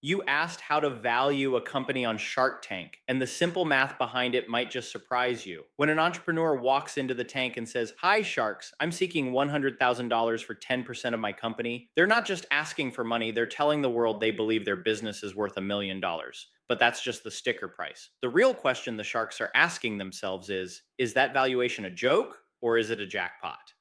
You asked how to value a company on Shark Tank, and the simple math behind it might just surprise you. When an entrepreneur walks into the tank and says, "Hi, sharks, I'm seeking $100,000 for 10% of my company," they're not just asking for money, they're telling the world they believe their business is worth $1 million. But that's just the sticker price. The real question the sharks are asking themselves is that valuation a joke or is it a jackpot?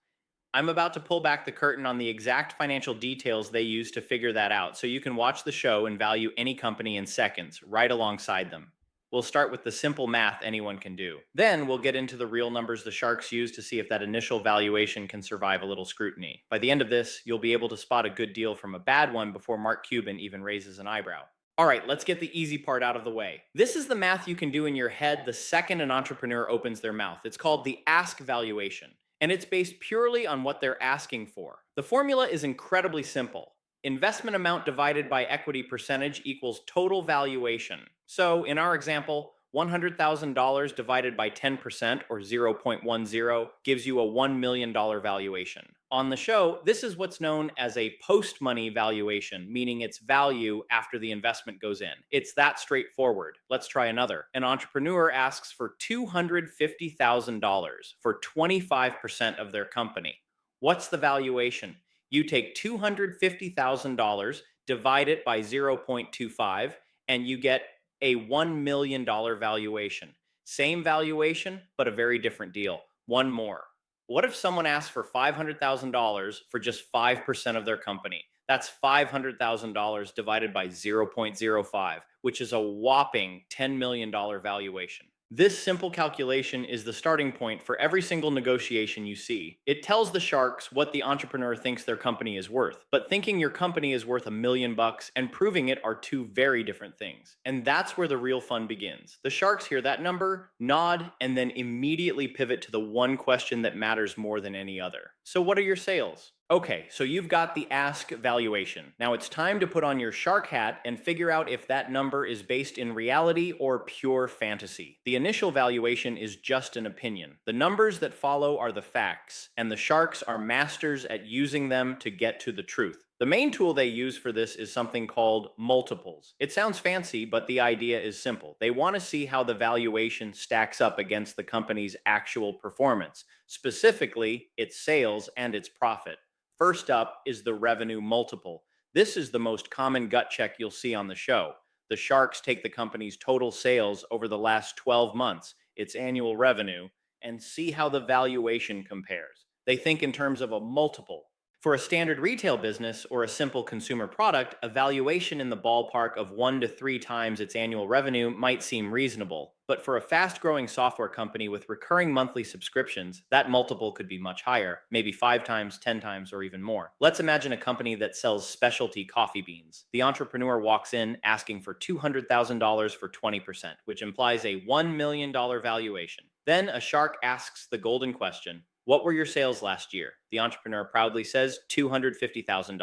I'm about to pull back the curtain on the exact financial details they use to figure that out, so you can watch the show and value any company in seconds, right alongside them. We'll start with the simple math anyone can do. Then we'll get into the real numbers the sharks use to see if that initial valuation can survive a little scrutiny. By the end of this, you'll be able to spot a good deal from a bad one before Mark Cuban even raises an eyebrow. All right, let's get the easy part out of the way. This is the math you can do in your head the second an entrepreneur opens their mouth. It's called the ask valuation, and it's based purely on what they're asking for. The formula is incredibly simple. Investment amount divided by equity percentage equals total valuation. So, in our example, $100,000 divided by 10% or 0.10 gives you a $1 million valuation. On the show, this is what's known as a post money valuation, meaning its value after the investment goes in. It's that straightforward. Let's try another. An entrepreneur asks for $250,000 for 25% of their company. What's the valuation? You take $250,000, divide it by 0.25, and you get a $1 million valuation. Same valuation, but a very different deal. One more. What if someone asks for $500,000 for just 5% of their company? That's $500,000 divided by 0.05, which is a whopping $10 million valuation. This simple calculation is the starting point for every single negotiation you see. It tells the sharks what the entrepreneur thinks their company is worth, but thinking your company is worth $1 million and proving it are two very different things. And that's where the real fun begins. The sharks hear that number, nod, and then immediately pivot to the one question that matters more than any other. So, what are your sales? Okay, so you've got the ask valuation. Now it's time to put on your shark hat and figure out if that number is based in reality or pure fantasy. The initial valuation is just an opinion. The numbers that follow are the facts, and the sharks are masters at using them to get to the truth. The main tool they use for this is something called multiples. It sounds fancy, but the idea is simple. They want to see how the valuation stacks up against the company's actual performance, specifically its sales and its profit. First up is the revenue multiple. This is the most common gut check you'll see on the show. The sharks take the company's total sales over the last 12 months, its annual revenue, and see how the valuation compares. They think in terms of a multiple. For a standard retail business or a simple consumer product, a valuation in the ballpark of 1 to 3 times its annual revenue might seem reasonable. But for a fast growing software company with recurring monthly subscriptions, that multiple could be much higher, maybe 5 times, 10 times, or even more. Let's imagine a company that sells specialty coffee beans. The entrepreneur walks in asking for $200,000 for 20%, which implies a $1 million valuation. Then a shark asks the golden question: what were your sales last year? The entrepreneur proudly says $250,000.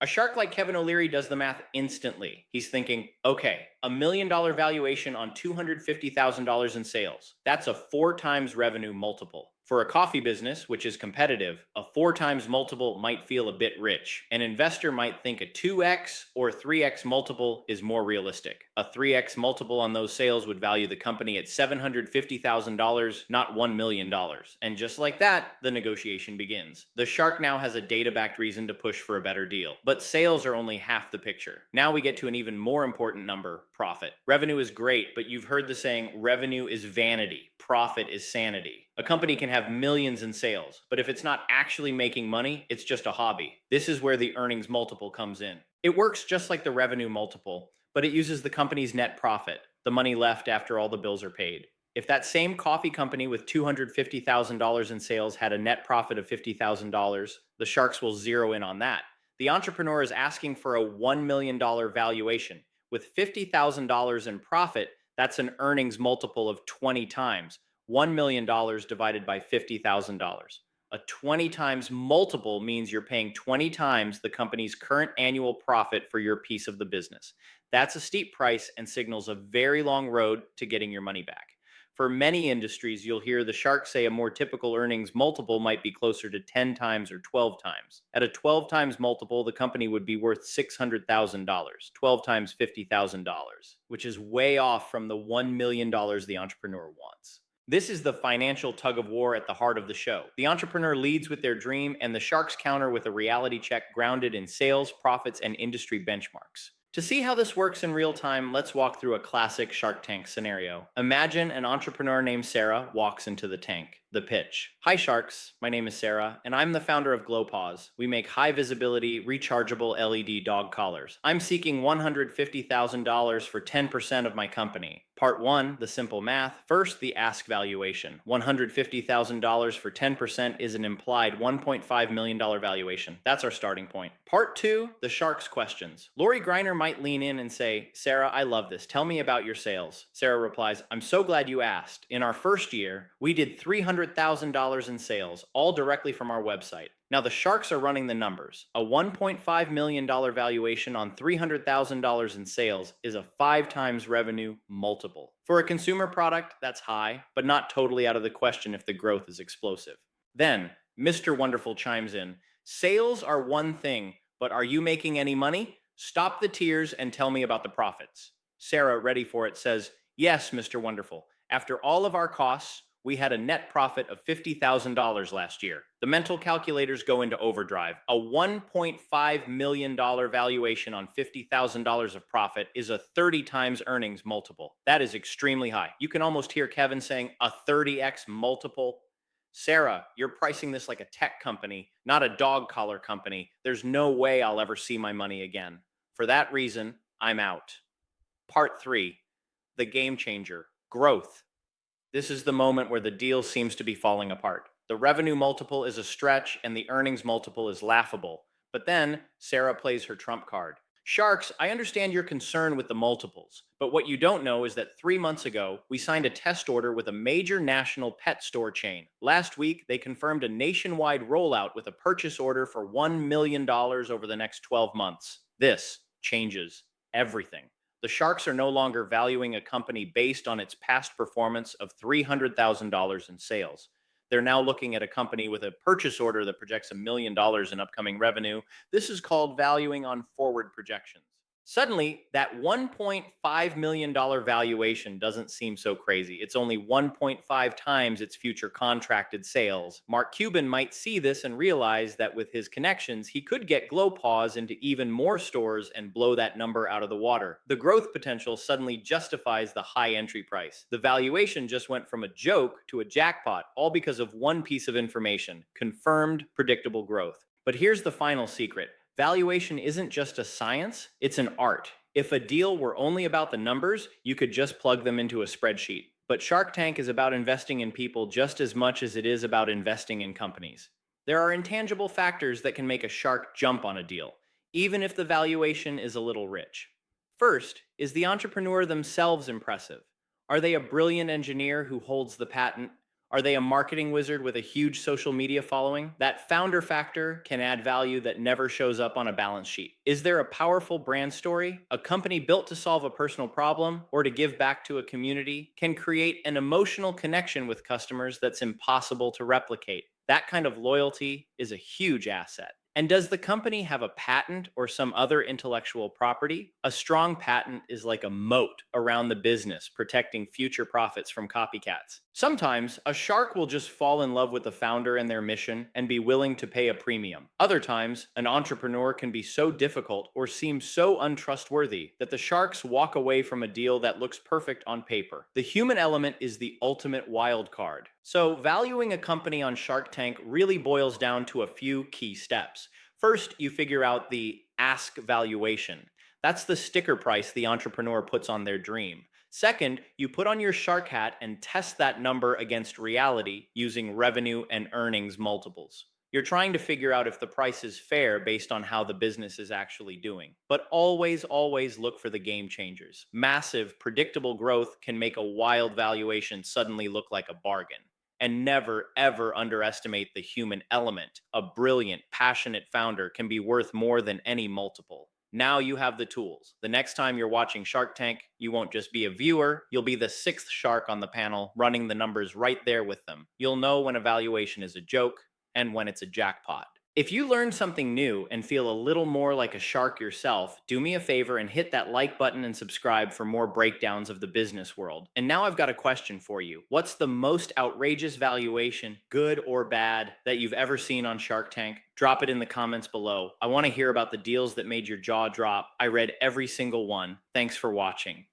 A shark like Kevin O'Leary does the math instantly. He's thinking, okay, $1 million valuation on $250,000 in sales. That's a 4 times revenue multiple. For a coffee business, which is competitive, a 4 times multiple might feel a bit rich. An investor might think a 2x or 3x multiple is more realistic. A 3x multiple on those sales would value the company at $750,000, not $1 million. And just like that, the negotiation begins. The shark now has a data backed reason to push for a better deal. But sales are only half the picture. Now we get to an even more important number: profit. Revenue is great, but you've heard the saying, revenue is vanity, profit is sanity. A company can have millions in sales, but if it's not actually making money, it's just a hobby. This is where the earnings multiple comes in. It works just like the revenue multiple, but it uses the company's net profit, the money left after all the bills are paid. If that same coffee company with $250,000 in sales had a net profit of $50,000, the sharks will zero in on that. The entrepreneur is asking for a $1 million valuation. With $50,000 in profit, that's an earnings multiple of 20 times. $1 million divided by $50,000. A 20 times multiple means you're paying 20 times the company's current annual profit for your piece of the business. That's a steep price and signals a very long road to getting your money back. For many industries, you'll hear the sharks say a more typical earnings multiple might be closer to 10 times or 12 times. At a 12 times multiple, the company would be worth $600,000, 12 times $50,000, which is way off from the $1 million the entrepreneur wants. This is the financial tug of war at the heart of the show. The entrepreneur leads with their dream, and the sharks counter with a reality check grounded in sales, profits, and industry benchmarks. To see how this works in real time, let's walk through a classic Shark Tank scenario. Imagine an entrepreneur named Sarah walks into the tank. The pitch. Hi Sharks, my name is Sarah, and I'm the founder of GlowPaws. We make high visibility, rechargeable LED dog collars. I'm seeking $150,000 for 10% of my company. Part 1, the simple math. First, the ask valuation. $150,000 for 10% is an implied $1.5 million valuation. That's our starting point. Part 2, the Sharks questions. Lori Greiner might lean in and say, Sarah, I love this. Tell me about your sales. Sarah replies, I'm so glad you asked. In our first year, we did $300,000 in sales, all directly from our website. Now the sharks are running the numbers. A $1.5 million valuation on $300,000 in sales is a 5 times revenue multiple. For a consumer product, that's high, but not totally out of the question if the growth is explosive. Then, Mr. Wonderful chimes in, sales are one thing, but are you making any money? Stop the tears and tell me about the profits. Sarah, ready for it, says, yes, Mr. Wonderful. After all of our costs, we had a net profit of $50,000 last year. The mental calculators go into overdrive. A $1.5 million valuation on $50,000 of profit is a 30 times earnings multiple. That is extremely high. You can almost hear Kevin saying a 30x multiple. Sarah, you're pricing this like a tech company, not a dog collar company. There's no way I'll ever see my money again. For that reason, I'm out. Part 3, the game changer, growth. This is the moment where the deal seems to be falling apart. The revenue multiple is a stretch and the earnings multiple is laughable. But then Sarah plays her trump card. Sharks, I understand your concern with the multiples, but what you don't know is that 3 months ago, we signed a test order with a major national pet store chain. Last week, they confirmed a nationwide rollout with a purchase order for $1 million over the next 12 months. This changes everything. The sharks are no longer valuing a company based on its past performance of $300,000 in sales. They're now looking at a company with a purchase order that projects $1 million in upcoming revenue. This is called valuing on forward projections. Suddenly, that $1.5 million valuation doesn't seem so crazy. It's only 1.5 times its future contracted sales. Mark Cuban might see this and realize that with his connections, he could get GlowPaws into even more stores and blow that number out of the water. The growth potential suddenly justifies the high entry price. The valuation just went from a joke to a jackpot, all because of one piece of information: confirmed predictable growth. But here's the final secret. Valuation isn't just a science, it's an art. If a deal were only about the numbers, you could just plug them into a spreadsheet. But Shark Tank is about investing in people just as much as it is about investing in companies. There are intangible factors that can make a shark jump on a deal, even if the valuation is a little rich. First, is the entrepreneur themselves impressive? Are they a brilliant engineer who holds the patent? Are they a marketing wizard with a huge social media following? That founder factor can add value that never shows up on a balance sheet. Is there a powerful brand story? A company built to solve a personal problem or to give back to a community can create an emotional connection with customers that's impossible to replicate. That kind of loyalty is a huge asset. And does the company have a patent or some other intellectual property? A strong patent is like a moat around the business, protecting future profits from copycats. Sometimes a shark will just fall in love with the founder and their mission and be willing to pay a premium. Other times, an entrepreneur can be so difficult or seem so untrustworthy that the sharks walk away from a deal that looks perfect on paper. The human element is the ultimate wild card. So, valuing a company on Shark Tank really boils down to a few key steps. First, you figure out the ask valuation. That's the sticker price the entrepreneur puts on their dream. Second, you put on your shark hat and test that number against reality using revenue and earnings multiples. You're trying to figure out if the price is fair based on how the business is actually doing. But always, always look for the game changers. Massive, predictable growth can make a wild valuation suddenly look like a bargain. And never, ever underestimate the human element. A brilliant, passionate founder can be worth more than any multiple. Now you have the tools. The next time you're watching Shark Tank, you won't just be a viewer, you'll be the sixth shark on the panel, running the numbers right there with them. You'll know when a valuation is a joke and when it's a jackpot. If you learned something new and feel a little more like a shark yourself, do me a favor and hit that like button and subscribe for more breakdowns of the business world. And now I've got a question for you. What's the most outrageous valuation, good or bad, that you've ever seen on Shark Tank? Drop it in the comments below. I want to hear about the deals that made your jaw drop. I read every single one. Thanks for watching.